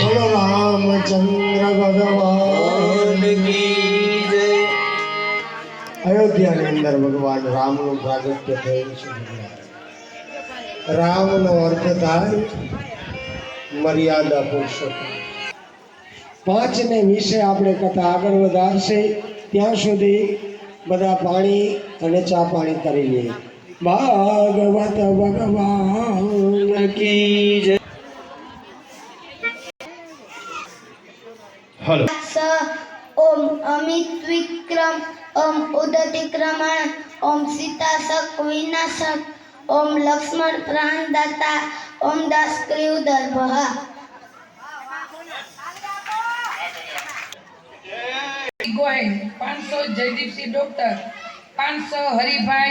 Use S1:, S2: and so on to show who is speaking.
S1: बोलो रामचंद्र भगवान की जय। अयोध्या ने अंदर भगवान राम नु प्रागट्य थयुं छे। राम नो अर्थ थाय मर्यादा पुरुषोत्तम। 5 ने विषय આપણે કથા આગળ વધારશે ત્યાં સુધી બધા પાણી અને ચા પાણી કરી લઈએ। ભાગવત ભગવાન की जय। हेलो
S2: ओम अमित विक्रम ओम उदति क्रमण ओम सीता शक विनाशक ओम लक्ष्मण प्राणदाता ओम दास क्रियोदर भहा।
S3: गोहिल 500 जयदीप सिंह डॉक्टर 500 हरिभाई